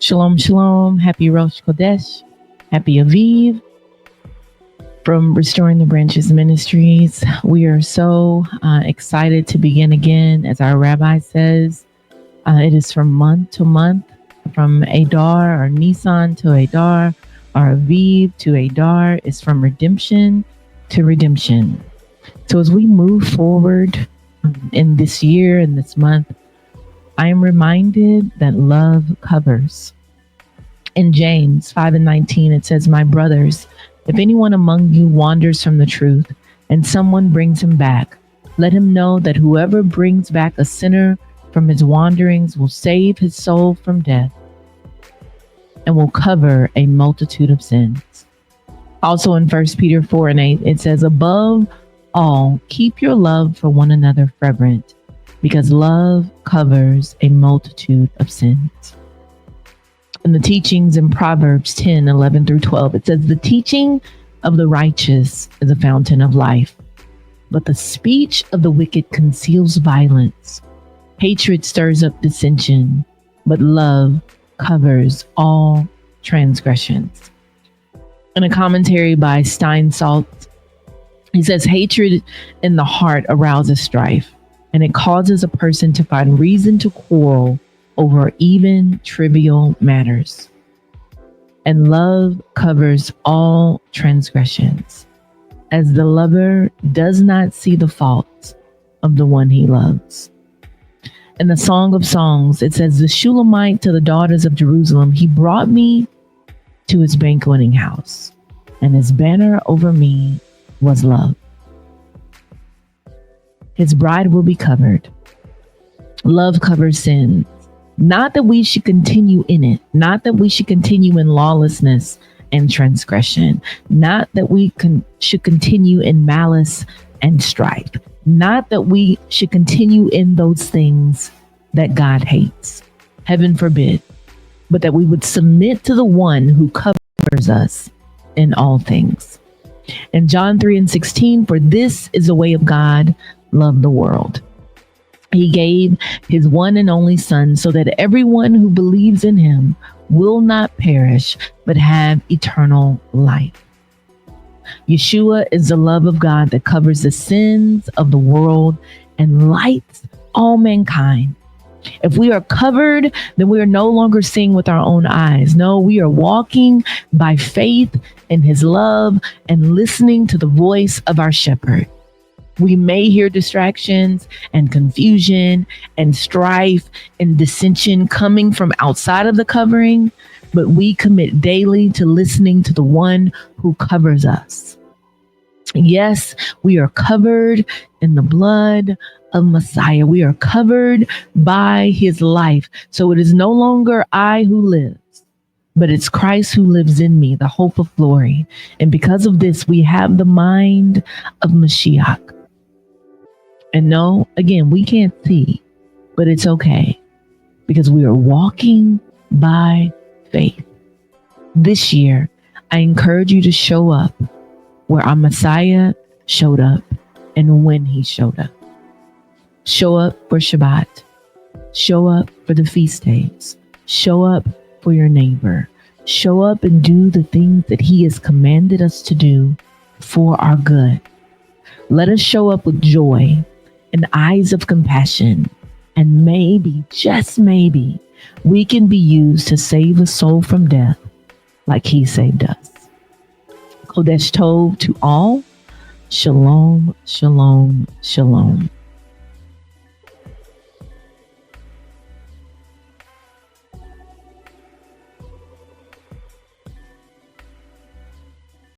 Shalom, shalom. Happy Rosh Chodesh. Happy Abib. From Restoring the Branches Ministries, we are so excited to begin again. As our rabbi says, it is from month to month, from Adar or Nisan to Adar, or Abib to Adar. Is from redemption to redemption. So as we move forward in this year, in this month, I am reminded that love covers. In James 5:19, it says, "My brothers, if anyone among you wanders from the truth and someone brings him back, let him know that whoever brings back a sinner from his wanderings will save his soul from death and will cover a multitude of sins." Also in 1 Peter 4:8, it says, "Above all, keep your love for one another fervent, because love covers a multitude of sins." In the teachings in Proverbs 10:11 through 12, it says, "The teaching of the righteous is a fountain of life, but the speech of the wicked conceals violence. Hatred stirs up dissension, but love covers all transgressions." In a commentary by Steinsaltz, he says, "Hatred in the heart arouses strife, and it causes a person to find reason to quarrel over even trivial matters. And love covers all transgressions, as the lover does not see the faults of the one he loves." In the Song of Songs, it says, "The Shulamite to the daughters of Jerusalem, he brought me to his banqueting house, and his banner over me was love. His bride will be covered. Love covers sins. Not that we should continue in it, not that we should continue in lawlessness and transgression, not that we should continue in malice and strife, not that we should continue in those things that God hates. Heaven forbid, but that we would submit to the one who covers us in all things." In John 3:16, "For this is the way of God, love the world. He gave his one and only Son so that everyone who believes in him will not perish, but have eternal life." Yeshua is the love of God that covers the sins of the world and lights all mankind. If we are covered, then we are no longer seeing with our own eyes. No, we are walking by faith in his love and listening to the voice of our shepherd. We may hear distractions and confusion and strife and dissension coming from outside of the covering, but we commit daily to listening to the one who covers us. Yes, we are covered in the blood of Messiah. We are covered by his life. So it is no longer I who lives, but it's Christ who lives in me, the hope of glory. And because of this, we have the mind of Mashiach. And no, again, we can't see, but it's okay because we are walking by faith. This year, I encourage you to show up where our Messiah showed up and when he showed up. Show up for Shabbat. Show up for the feast days. Show up for your neighbor. Show up and do the things that he has commanded us to do for our good. Let us show up with joy and eyes of compassion, and maybe, just maybe, we can be used to save a soul from death like he saved us. Kodesh Tov to all. Shalom, shalom, shalom.